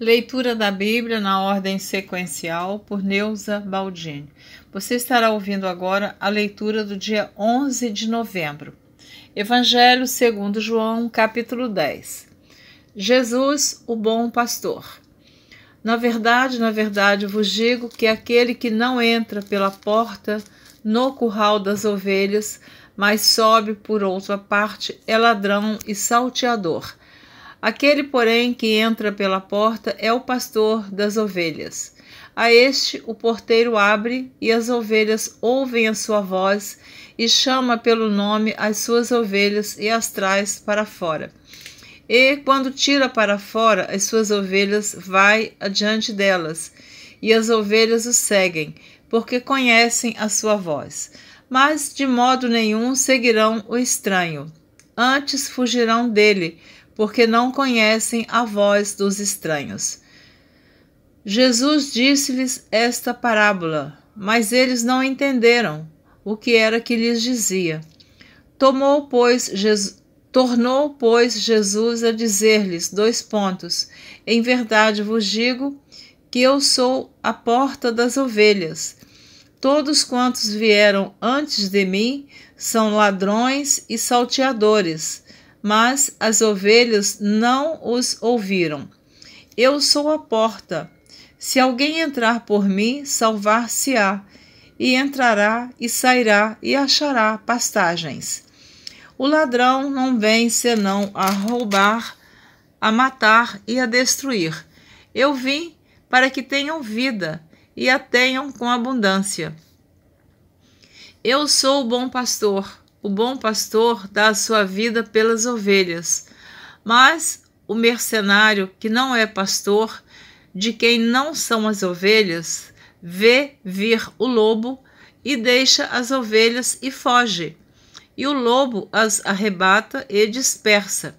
Leitura da Bíblia na ordem sequencial por Neuza Baldini. Você estará ouvindo agora a leitura do dia 11 de novembro. Evangelho segundo João, capítulo 10. Jesus, o bom pastor. Na verdade vos digo que aquele que não entra pela porta no curral das ovelhas, mas sobe por outra parte, é ladrão e salteador. Aquele, porém, que entra pela porta é o pastor das ovelhas. A este o porteiro abre, e as ovelhas ouvem a sua voz, e chama pelo nome as suas ovelhas e as traz para fora. E, quando tira para fora as suas ovelhas, vai adiante delas, e as ovelhas o seguem, porque conhecem a sua voz. Mas de modo nenhum seguirão o estranho, antes fugirão dele, porque não conhecem a voz dos estranhos. Jesus disse-lhes esta parábola, mas eles não entenderam o que era que lhes dizia. Tornou, pois, Jesus a dizer-lhes, Em verdade vos digo que eu sou a porta das ovelhas. Todos quantos vieram antes de mim são ladrões e salteadores, mas as ovelhas não os ouviram. Eu sou a porta. Se alguém entrar por mim, salvar-se-á, e entrará e sairá e achará pastagens. O ladrão não vem senão a roubar, a matar e a destruir. Eu vim para que tenham vida e a tenham com abundância. Eu sou o bom pastor. O bom pastor dá a sua vida pelas ovelhas. Mas o mercenário, que não é pastor, de quem não são as ovelhas, vê vir o lobo e deixa as ovelhas e foge. E o lobo as arrebata e dispersa.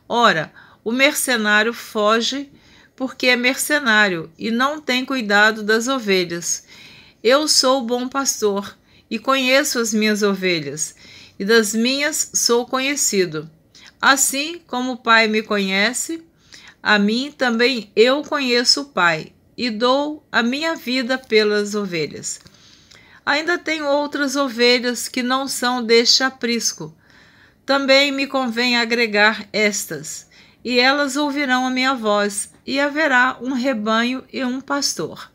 Ora, o mercenário foge porque é mercenário e não tem cuidado das ovelhas. Eu sou o bom pastor e conheço as minhas ovelhas, e das minhas sou conhecido. Assim como o Pai me conhece, a mim também eu conheço o Pai, e dou a minha vida pelas ovelhas. Ainda tenho outras ovelhas que não são deste aprisco. Também me convém agregar estas, e elas ouvirão a minha voz, e haverá um rebanho e um pastor.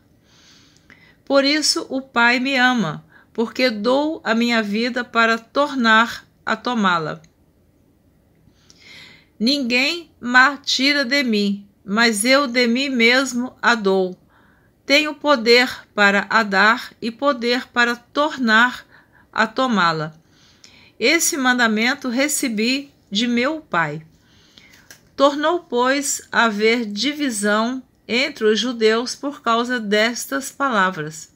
Por isso o Pai me ama, porque dou a minha vida para tornar a tomá-la. Ninguém me tira de mim, mas eu de mim mesmo a dou. Tenho poder para a dar e poder para tornar a tomá-la. Esse mandamento recebi de meu Pai. Tornou, pois, a haver divisão entre os judeus por causa destas palavras.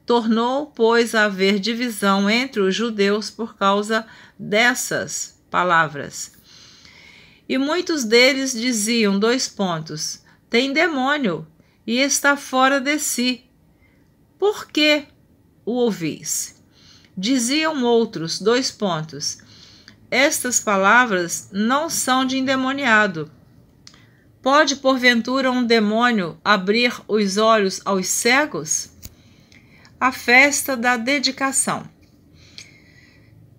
Tornou, pois, a haver divisão entre os judeus por causa dessas palavras. E muitos deles diziam, tem demônio e está fora de si. Por que o ouvis? Diziam outros, estas palavras não são de endemoniado. Pode, porventura, um demônio abrir os olhos aos cegos? A festa da dedicação.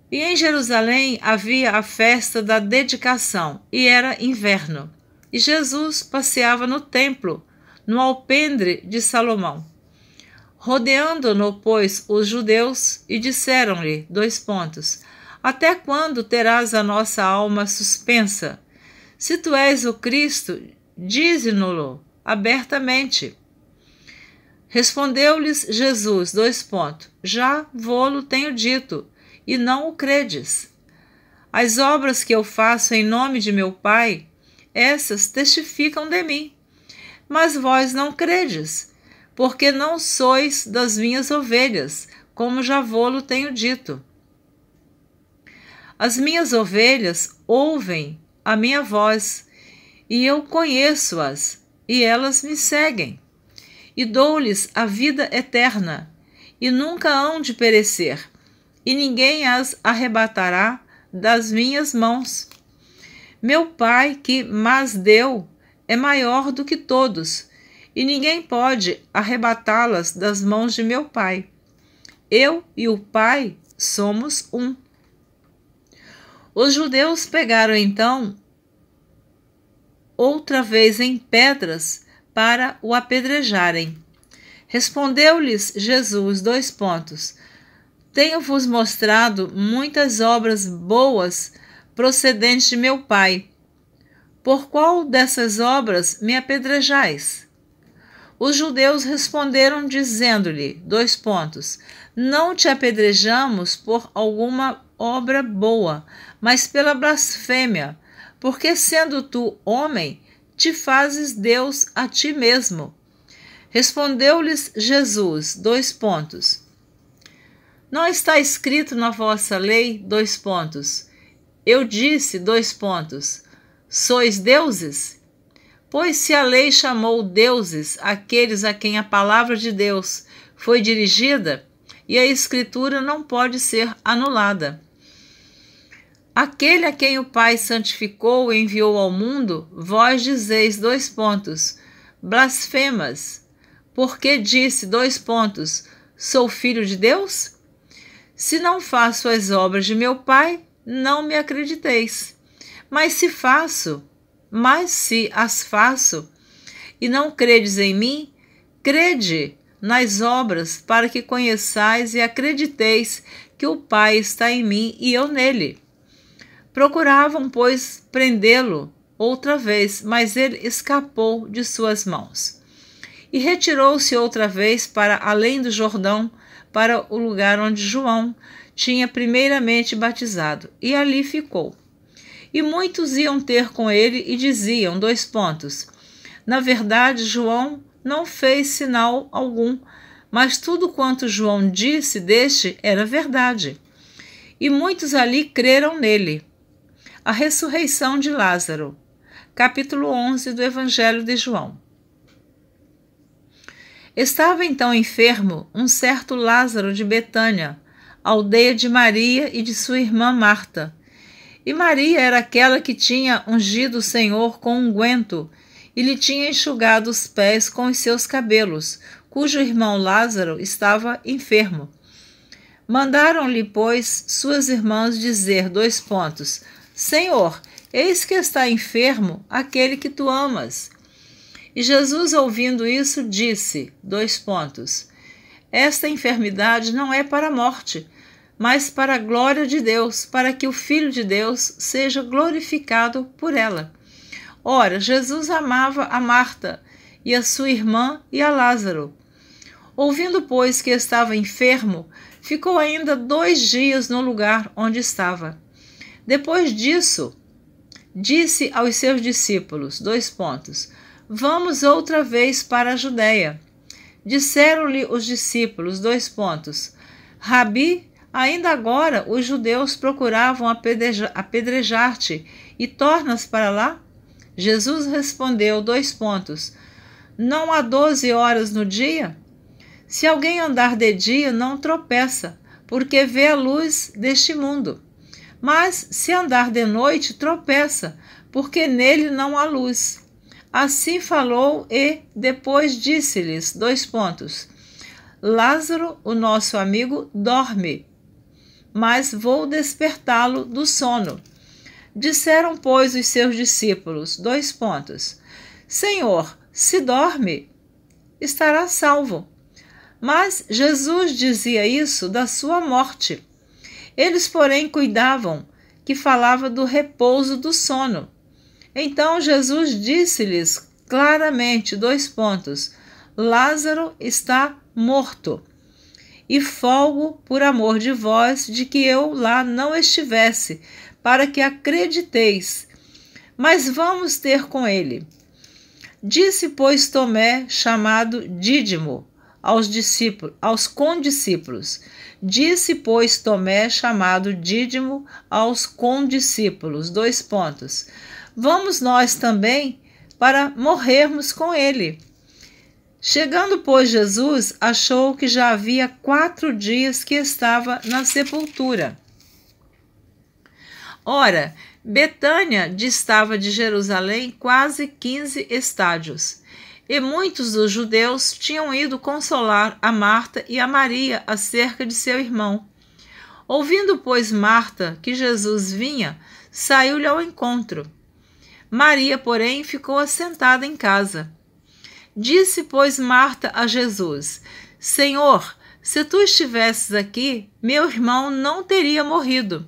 E em Jerusalém havia a festa da dedicação, e era inverno. E Jesus passeava no templo, no alpendre de Salomão. Rodeando-no, pois, os judeus, e disseram-lhe, até quando terás a nossa alma suspensa? Se tu és o Cristo, dize-no-lo abertamente. Respondeu-lhes Jesus, já vô-lo tenho dito, e não o credes. As obras que eu faço em nome de meu Pai, essas testificam de mim. Mas vós não credes, porque não sois das minhas ovelhas, como já vô-lo tenho dito. As minhas ovelhas ouvem a minha voz, e eu conheço-as, e elas me seguem. E dou-lhes a vida eterna, e nunca hão de perecer, e ninguém as arrebatará das minhas mãos. Meu Pai que mas deu é maior do que todos, e ninguém pode arrebatá-las das mãos de meu Pai. Eu e o Pai somos um. Os judeus pegaram então outra vez em pedras para o apedrejarem. Respondeu-lhes Jesus, Tenho-vos mostrado muitas obras boas procedentes de meu Pai. Por qual dessas obras me apedrejais? Os judeus responderam dizendo-lhe, Não te apedrejamos por alguma obra boa, mas pela blasfêmia, porque sendo tu homem, te fazes Deus a ti mesmo. Respondeu-lhes Jesus, Não está escrito na vossa lei, Eu disse, Sois deuses? Pois se a lei chamou deuses aqueles a quem a palavra de Deus foi dirigida, e a Escritura não pode ser anulada. Aquele a quem o Pai santificou e enviou ao mundo, vós dizeis, blasfemas, porque disse, sou filho de Deus? Se não faço as obras de meu Pai, não me acrediteis. Mas se as faço, e não credes em mim, crede nas obras, para que conheçais e acrediteis que o Pai está em mim e eu nele. Procuravam, pois, prendê-lo outra vez, mas ele escapou de suas mãos. E retirou-se outra vez para além do Jordão, para o lugar onde João tinha primeiramente batizado, e ali ficou. E muitos iam ter com ele e diziam, Na verdade, João não fez sinal algum, mas tudo quanto João disse deste era verdade. E muitos ali creram nele. A ressurreição de Lázaro. Capítulo 11 do Evangelho de João. Estava então enfermo um certo Lázaro de Betânia, aldeia de Maria e de sua irmã Marta. E Maria era aquela que tinha ungido o Senhor com unguento e lhe tinha enxugado os pés com os seus cabelos, cujo irmão Lázaro estava enfermo. Mandaram-lhe, pois, suas irmãs dizer, Senhor, eis que está enfermo aquele que tu amas. E Jesus, ouvindo isso, disse, Esta enfermidade não é para a morte, mas para a glória de Deus, para que o Filho de Deus seja glorificado por ela. Ora, Jesus amava a Marta, e a sua irmã e a Lázaro. Ouvindo, pois, que estava enfermo, ficou ainda 2 dias no lugar onde estava. Depois disso, disse aos seus discípulos, Vamos outra vez para a Judéia. Disseram-lhe os discípulos, Rabi, ainda agora os judeus procuravam apedrejar-te, e tornas para lá? Jesus respondeu, Não há 12 horas no dia? Se alguém andar de dia, não tropeça, porque vê a luz deste mundo. Mas se andar de noite, tropeça, porque nele não há luz. Assim falou e depois disse-lhes, Lázaro, o nosso amigo, dorme, mas vou despertá-lo do sono. Disseram, pois, os seus discípulos, Senhor, se dorme, estará salvo. Mas Jesus dizia isso da sua morte. Eles, porém, cuidavam que falava do repouso do sono. Então Jesus disse-lhes claramente, Lázaro está morto, e folgo por amor de vós de que eu lá não estivesse, para que acrediteis. Mas vamos ter com ele. Disse, pois, Tomé, chamado Dídimo, aos condiscípulos. Disse, pois, Tomé, chamado Dídimo, aos condiscípulos, Vamos nós também para morrermos com ele. Chegando, pois, Jesus, achou que já havia 4 dias que estava na sepultura. Ora, Betânia distava de Jerusalém quase 15 estádios, e muitos dos judeus tinham ido consolar a Marta e a Maria acerca de seu irmão. Ouvindo, pois, Marta que Jesus vinha, saiu-lhe ao encontro. Maria, porém, ficou assentada em casa. Disse, pois, Marta a Jesus: Senhor, se tu estivesses aqui, meu irmão não teria morrido.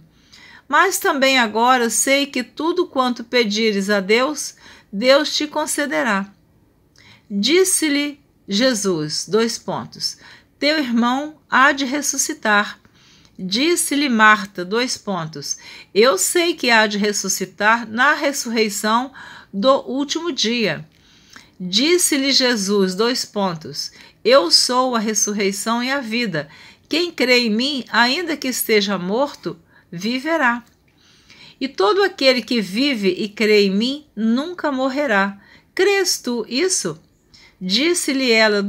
Mas também agora sei que tudo quanto pedires a Deus, Deus te concederá. Disse-lhe Jesus, teu irmão há de ressuscitar. Disse-lhe Marta, eu sei que há de ressuscitar na ressurreição do último dia. Disse-lhe Jesus, eu sou a ressurreição e a vida. Quem crê em mim, ainda que esteja morto, viverá. E todo aquele que vive e crê em mim, nunca morrerá. Crês tu isso? Disse-lhe ela,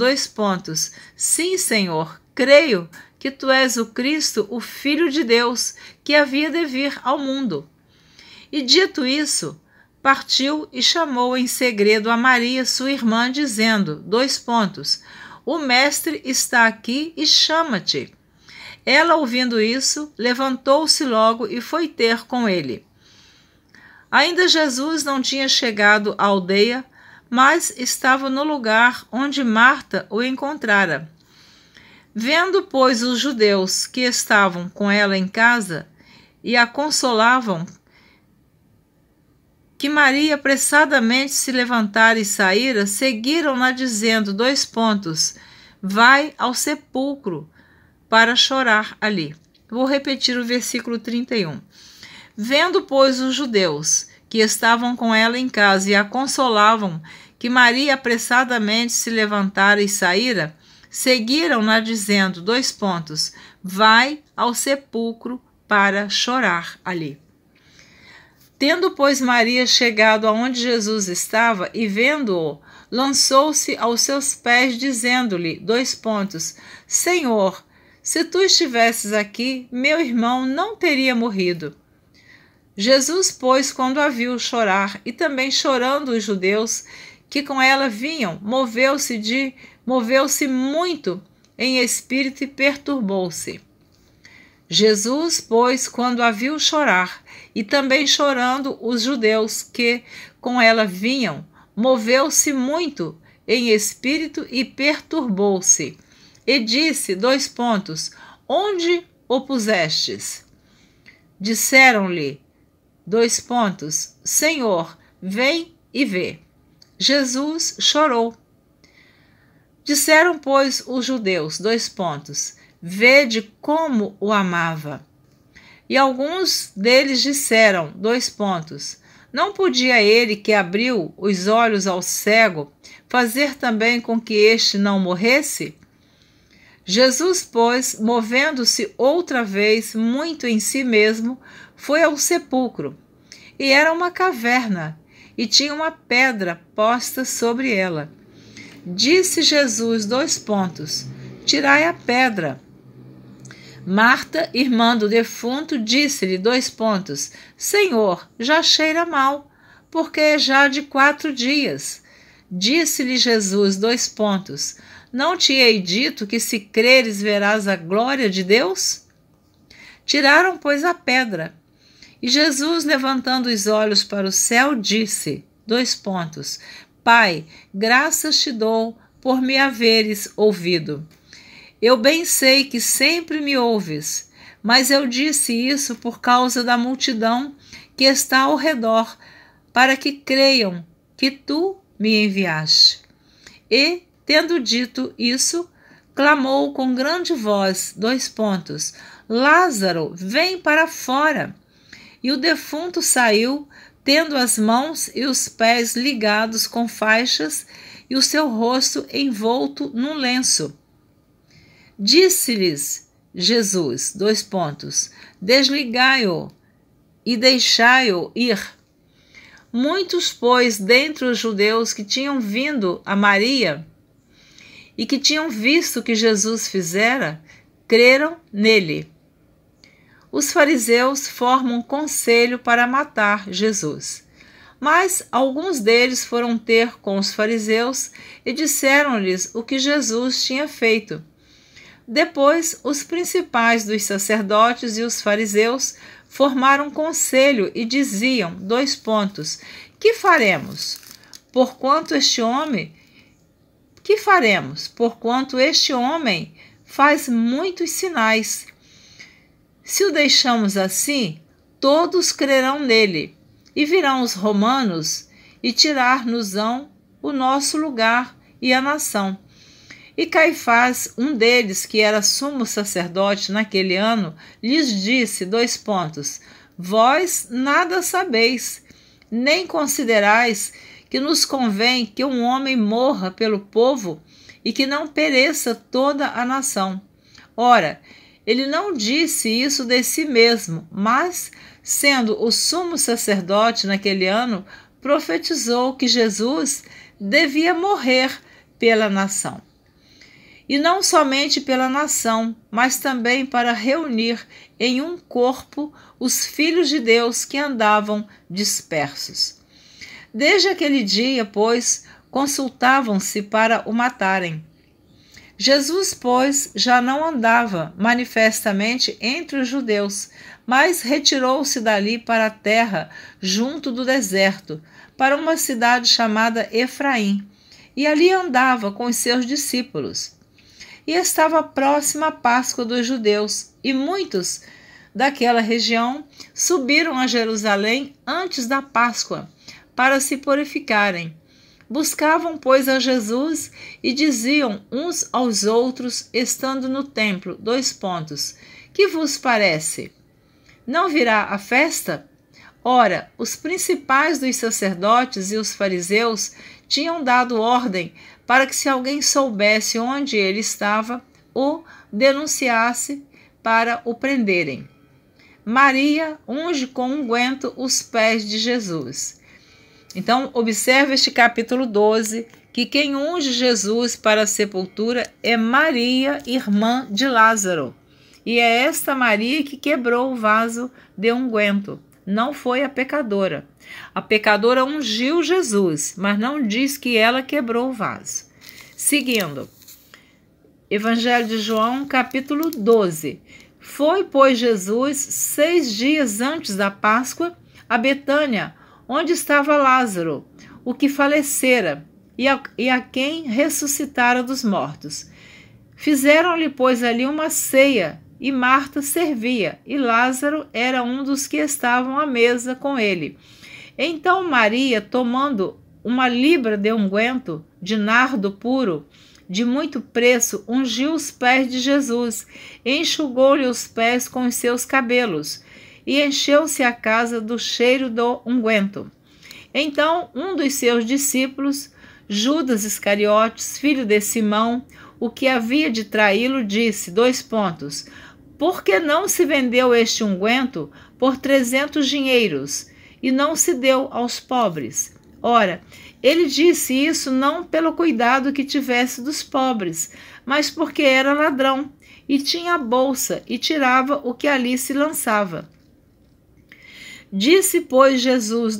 sim, Senhor, creio que tu és o Cristo, o Filho de Deus, que havia de vir ao mundo. E dito isso, partiu e chamou em segredo a Maria, sua irmã, dizendo, o Mestre está aqui e chama-te. Ela, ouvindo isso, levantou-se logo e foi ter com ele. Ainda Jesus não tinha chegado à aldeia, mas estava no lugar onde Marta o encontrara. Vendo, pois, os judeus que estavam com ela em casa e a consolavam, que Maria apressadamente se levantara e saíra, seguiram-na dizendo, vai ao sepulcro para chorar ali. Vou repetir o versículo 31. Vendo, pois, os judeus que estavam com ela em casa e a consolavam, que Maria apressadamente se levantara e saíra, seguiram-na dizendo, vai ao sepulcro para chorar ali. Tendo, pois, Maria chegado aonde Jesus estava e vendo-o, lançou-se aos seus pés, dizendo-lhe, Senhor, se tu estivesses aqui, meu irmão não teria morrido. Jesus, pois, quando a viu chorar, e também chorando os judeus que com ela vinham, moveu-se muito em espírito e perturbou-se. Jesus, pois, quando a viu chorar, e também chorando os judeus que com ela vinham, moveu-se muito em espírito e perturbou-se. E disse, onde o pusestes? Disseram-lhe, Senhor, vem e vê. Jesus chorou. Disseram, pois, os judeus, vede como o amava. E alguns deles disseram, não podia ele que abriu os olhos ao cego fazer também com que este não morresse? Jesus, pois, movendo-se outra vez muito em si mesmo, foi ao sepulcro. E era uma caverna, e tinha uma pedra posta sobre ela. Disse Jesus, tirai a pedra. Marta, irmã do defunto, disse-lhe, Senhor, já cheira mal, porque é já de 4 dias. Disse-lhe Jesus, não te hei dito que se creres verás a glória de Deus? Tiraram, pois, a pedra. E Jesus, levantando os olhos para o céu, disse, Pai, graças te dou por me haveres ouvido. Eu bem sei que sempre me ouves, mas eu disse isso por causa da multidão que está ao redor, para que creiam que tu me enviaste. E, tendo dito isso, clamou com grande voz, Lázaro, vem para fora. E o defunto saiu, tendo as mãos e os pés ligados com faixas e o seu rosto envolto num lenço. Disse-lhes Jesus, desligai-o e deixai-o ir. Muitos, pois, dentre os judeus que tinham vindo a Maria e que tinham visto o que Jesus fizera, creram nele. os fariseus formam um conselho para matar Jesus. Mas alguns deles foram ter com os fariseus e disseram-lhes o que Jesus tinha feito. Depois, os principais dos sacerdotes e os fariseus formaram um conselho e diziam, que faremos? Porquanto este homem faz muitos sinais. Se o deixamos assim, todos crerão nele, e virão os romanos e tirar-nos-ão o nosso lugar e a nação. E Caifás, um deles, que era sumo sacerdote naquele ano, lhes disse, vós nada sabeis, nem considerais que nos convém que um homem morra pelo povo e que não pereça toda a nação. Ora, ele não disse isso de si mesmo, mas, sendo o sumo sacerdote naquele ano, profetizou que Jesus devia morrer pela nação. E não somente pela nação, mas também para reunir em um corpo os filhos de Deus que andavam dispersos. Desde aquele dia, pois, consultavam-se para o matarem. Jesus, pois, já não andava manifestamente entre os judeus, mas retirou-se dali para a terra junto do deserto, para uma cidade chamada Efraim, e ali andava com os seus discípulos. E estava próxima a Páscoa dos judeus, e muitos daquela região subiram a Jerusalém antes da Páscoa, para se purificarem. Buscavam, pois, a Jesus e diziam uns aos outros, estando no templo, que vos parece? Não virá a festa? Ora, os principais dos sacerdotes e os fariseus tinham dado ordem para que, se alguém soubesse onde ele estava, o denunciasse para o prenderem. Maria unge com unguento os pés de Jesus. Então, observe este capítulo 12, que quem unge Jesus para a sepultura é Maria, irmã de Lázaro. E é esta Maria que quebrou o vaso de unguento. Não foi a pecadora. A pecadora ungiu Jesus, mas não diz que ela quebrou o vaso. Seguindo, Evangelho de João, capítulo 12. Foi, pois, Jesus 6 dias antes da Páscoa a Betânia, onde estava Lázaro, o que falecera, e a quem ressuscitara dos mortos. Fizeram-lhe, pois, ali uma ceia, e Marta servia, e Lázaro era um dos que estavam à mesa com ele. Então Maria, tomando uma libra de unguento de nardo puro, de muito preço, ungiu os pés de Jesus, enxugou-lhe os pés com os seus cabelos, e encheu-se a casa do cheiro do unguento. Então um dos seus discípulos, Judas Iscariotes, filho de Simão, o que havia de traí-lo, disse, por que não se vendeu este unguento por 300 dinheiros e não se deu aos pobres? Ora, ele disse isso não pelo cuidado que tivesse dos pobres, mas porque era ladrão e tinha a bolsa e tirava o que ali se lançava. Disse, pois, Jesus,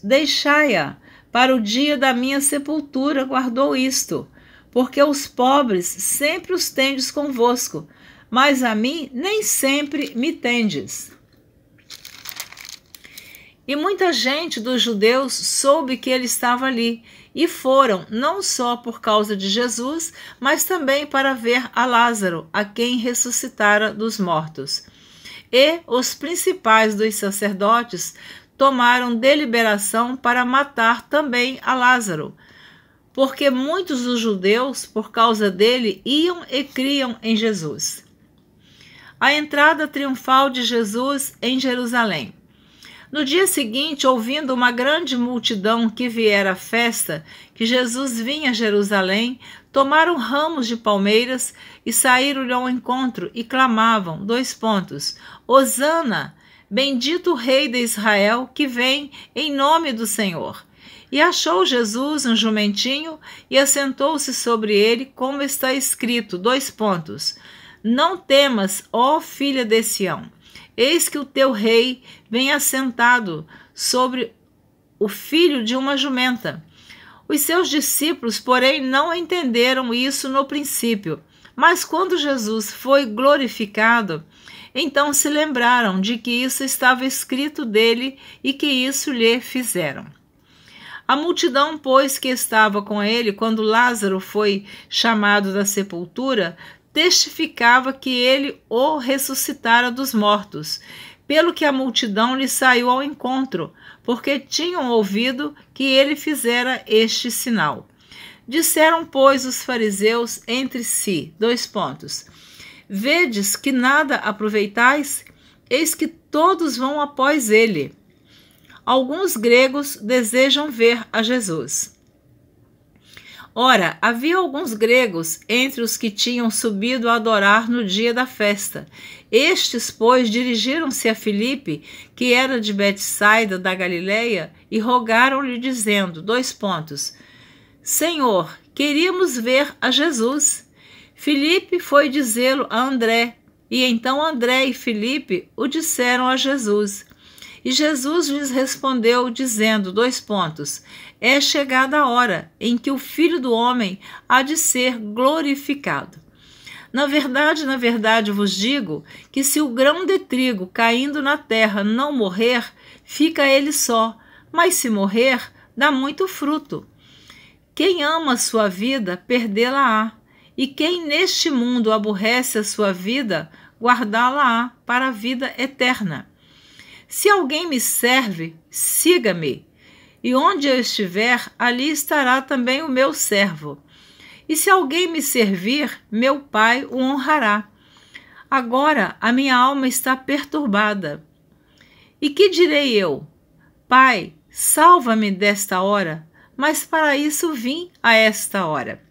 deixai-a, para o dia da minha sepultura guardou isto, porque os pobres sempre os tendes convosco, mas a mim nem sempre me tendes. E muita gente dos judeus soube que ele estava ali, e foram, não só por causa de Jesus, mas também para ver a Lázaro, a quem ressuscitara dos mortos. E os principais dos sacerdotes tomaram deliberação para matar também a Lázaro, porque muitos dos judeus, por causa dele, iam e criam em Jesus. A entrada triunfal de Jesus em Jerusalém. No dia seguinte, ouvindo uma grande multidão que viera à festa, que Jesus vinha a Jerusalém, tomaram ramos de palmeiras e saíram-lhe ao encontro e clamavam, Hosana, bendito o Rei de Israel, que vem em nome do Senhor. E achou Jesus um jumentinho e assentou-se sobre ele, como está escrito, Não temas, ó filha de Sião, eis que o teu rei vem assentado sobre o filho de uma jumenta. Os seus discípulos, porém, não entenderam isso no princípio, mas quando Jesus foi glorificado, então se lembraram de que isso estava escrito dele e que isso lhe fizeram. A multidão, pois, que estava com ele quando Lázaro foi chamado da sepultura, testificava que ele o ressuscitara dos mortos, pelo que a multidão lhe saiu ao encontro, porque tinham ouvido que ele fizera este sinal. Disseram, pois, os fariseus entre si, : Vedes que nada aproveitais? Eis que todos vão após ele. Alguns gregos desejam ver a Jesus. Ora, havia alguns gregos entre os que tinham subido a adorar no dia da festa. Estes, pois, dirigiram-se a Filipe, que era de Betsaida da Galileia, e rogaram-lhe, dizendo, : Senhor, queríamos ver a Jesus. Filipe foi dizê-lo a André, e então André e Filipe o disseram a Jesus. E Jesus lhes respondeu, dizendo, : É chegada a hora em que o Filho do Homem há de ser glorificado. Na verdade vos digo que se o grão de trigo caindo na terra não morrer, fica ele só, mas se morrer, dá muito fruto. Quem ama a sua vida, perdê-la-á, e quem neste mundo aborrece a sua vida, guardá-la-á para a vida eterna. Se alguém me serve, siga-me, e onde eu estiver, ali estará também o meu servo. E se alguém me servir, meu Pai o honrará. Agora a minha alma está perturbada. E que direi eu? Pai, salva-me desta hora, mas para isso vim a esta hora.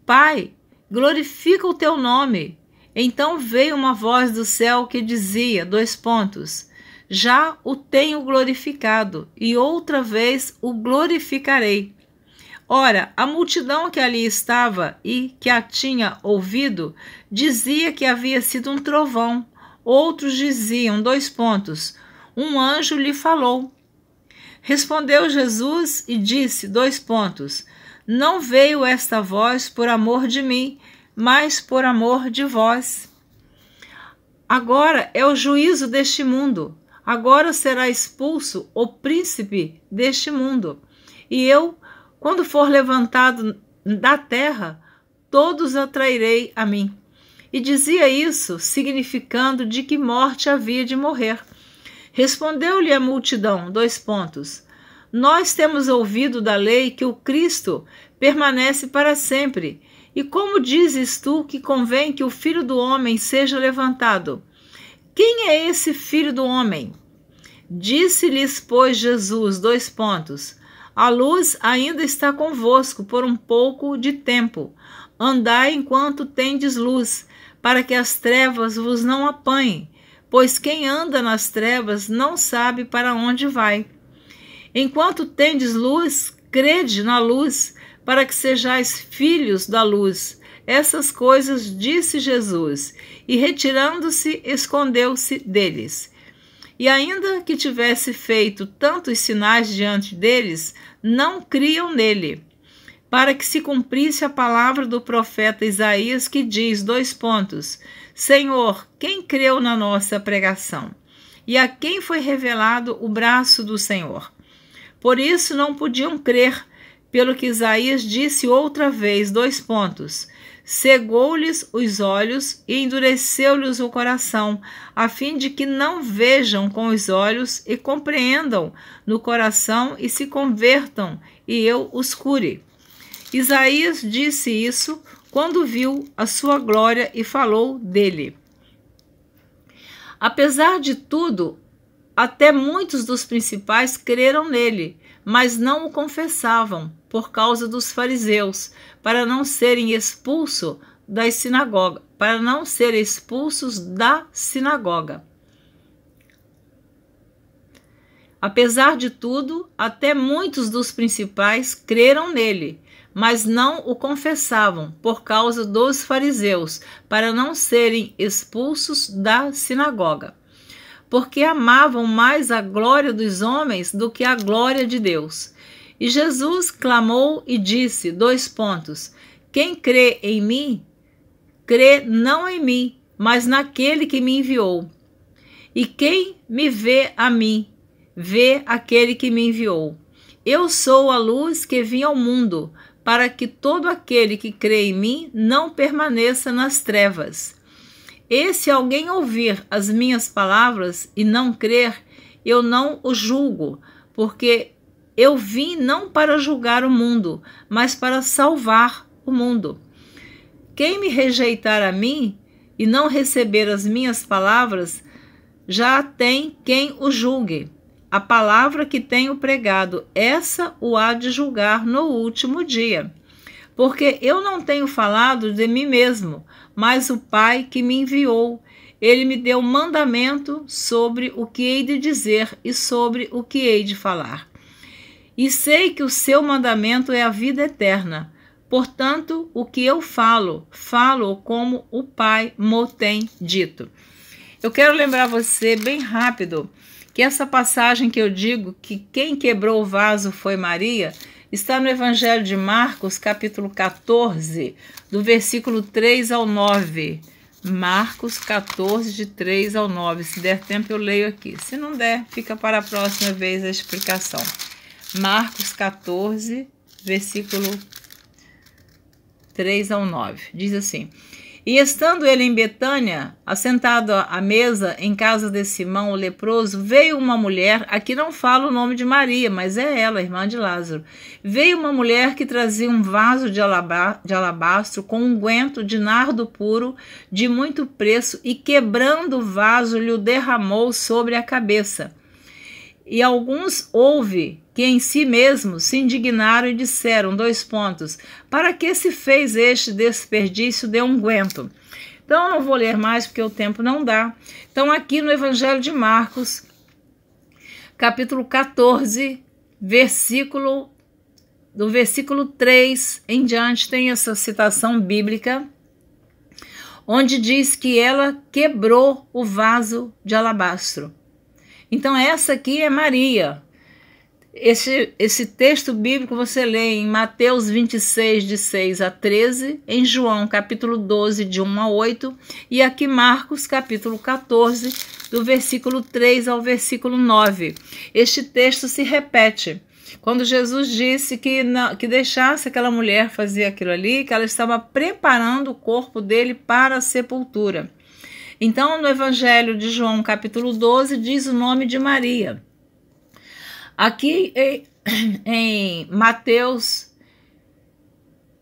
Pai, glorifica o teu nome. Então veio uma voz do céu que dizia, : Já o tenho glorificado, e outra vez o glorificarei. Ora, a multidão que ali estava e que a tinha ouvido, dizia que havia sido um trovão. Outros diziam, : Um anjo lhe falou. Respondeu Jesus e disse, : Não veio esta voz por amor de mim, mas por amor de vós. Agora é o juízo deste mundo. Agora será expulso o príncipe deste mundo. E eu, quando for levantado da terra, todos atrairei a mim. E dizia isso, significando de que morte havia de morrer. Respondeu-lhe a multidão, : Nós temos ouvido da lei que o Cristo permanece para sempre. E como dizes tu que convém que o Filho do Homem seja levantado? Quem é esse Filho do Homem? Disse-lhes, pois, Jesus, : A luz ainda está convosco por um pouco de tempo. Andai enquanto tendes luz, para que as trevas vos não apanhem, pois quem anda nas trevas não sabe para onde vai. Enquanto tendes luz, crede na luz, para que sejais filhos da luz. Essas coisas disse Jesus, e retirando-se, escondeu-se deles. E ainda que tivesse feito tantos sinais diante deles, não criam nele, para que se cumprisse a palavra do profeta Isaías, que diz, : Senhor, quem creu na nossa pregação? E a quem foi revelado o braço do Senhor? Por isso não podiam crer, pelo que Isaías disse outra vez, : Cegou-lhes os olhos e endureceu-lhes o coração, a fim de que não vejam com os olhos e compreendam no coração e se convertam, e eu os cure. Isaías disse isso quando viu a sua glória e falou dele. Apesar de tudo, até muitos dos principais creram nele, mas não o confessavam, por causa dos fariseus, para não serem expulsos da sinagoga. Apesar de tudo, até muitos dos principais creram nele, mas não o confessavam, por causa dos fariseus, para não serem expulsos da sinagoga. porque amavam mais a glória dos homens do que a glória de Deus. E Jesus clamou e disse, quem crê em mim, crê não em mim, mas naquele que me enviou. E quem me vê a mim, vê aquele que me enviou. Eu sou a luz que vim ao mundo, para que todo aquele que crê em mim não permaneça nas trevas. E se alguém ouvir as minhas palavras e não crer, eu não o julgo, porque eu vim não para julgar o mundo, mas para salvar o mundo. Quem me rejeitar a mim e não receber as minhas palavras, já tem quem o julgue. A palavra que tenho pregado, essa o há de julgar no último dia. Porque eu não tenho falado de mim mesmo, mas o Pai que me enviou. Ele me deu mandamento sobre o que hei de dizer e sobre o que hei de falar. E sei que o seu mandamento é a vida eterna. Portanto, o que eu falo como o Pai mo tem dito. Eu quero lembrar você bem rápido que essa passagem que eu digo que quem quebrou o vaso foi Maria, está no Evangelho de Marcos, capítulo 14, do versículo 3 ao 9. Marcos 14, de 3 ao 9. Se der tempo eu leio aqui. Se não der, fica para a próxima vez a explicação. Marcos 14, versículo 3 ao 9. Diz assim: E estando ele em Betânia, assentado à mesa em casa de Simão, o leproso, veio uma mulher, aqui não fala o nome de Maria, mas é ela, irmã de Lázaro. Veio uma mulher que trazia um vaso de alabastro com unguento de nardo puro, de muito preço, e quebrando o vaso, lhe o derramou sobre a cabeça. E alguns houve que em si mesmos se indignaram e disseram, para que se fez este desperdício de unguento? Então, eu não vou ler mais porque o tempo não dá. Então, aqui no Evangelho de Marcos, capítulo 14, do versículo 3 em diante, tem essa citação bíblica, onde diz que ela quebrou o vaso de alabastro. Então, essa aqui é Maria. Esse texto bíblico você lê em Mateus 26, de 6 a 13, em João, capítulo 12, de 1 a 8, e aqui Marcos, capítulo 14, do versículo 3 ao versículo 9. Este texto se repete. Quando Jesus disse que deixasse aquela mulher fazer aquilo ali, que ela estava preparando o corpo dele para a sepultura. Então, no Evangelho de João, capítulo 12, diz o nome de Maria. Aqui em Mateus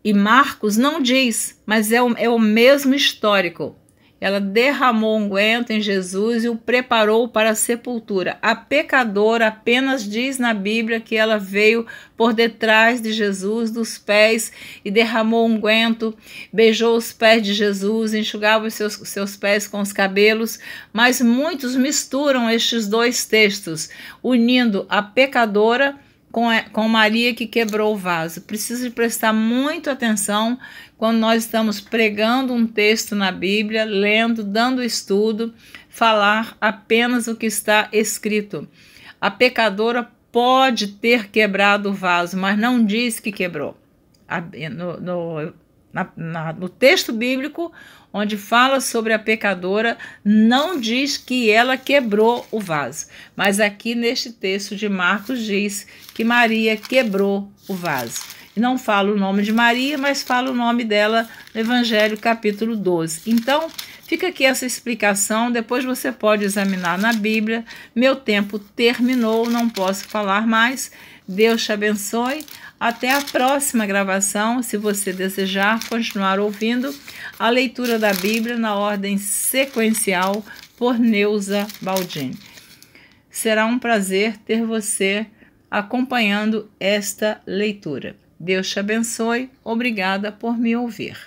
e Marcos não diz, mas é o mesmo histórico. Ela derramou unguento em Jesus e o preparou para a sepultura. A pecadora apenas diz na Bíblia que ela veio por detrás de Jesus, dos pés, e derramou unguento, beijou os pés de Jesus, enxugava os seus pés com os cabelos. Mas muitos misturam estes dois textos, unindo a pecadora com Maria que quebrou o vaso. Precisa prestar muita atenção quando nós estamos pregando um texto na Bíblia, lendo, dando estudo, falar apenas o que está escrito. A pecadora pode ter quebrado o vaso, mas não diz que quebrou. No texto bíblico, onde fala sobre a pecadora, não diz que ela quebrou o vaso. Mas aqui neste texto de Marcos diz que Maria quebrou o vaso. E não fala o nome de Maria, mas fala o nome dela no Evangelho capítulo 12. Então, fica aqui essa explicação, depois você pode examinar na Bíblia. Meu tempo terminou, não posso falar mais. Deus te abençoe. Até a próxima gravação, se você desejar continuar ouvindo a leitura da Bíblia na ordem sequencial por Neuza Baldini. Será um prazer ter você acompanhando esta leitura. Deus te abençoe. Obrigada por me ouvir.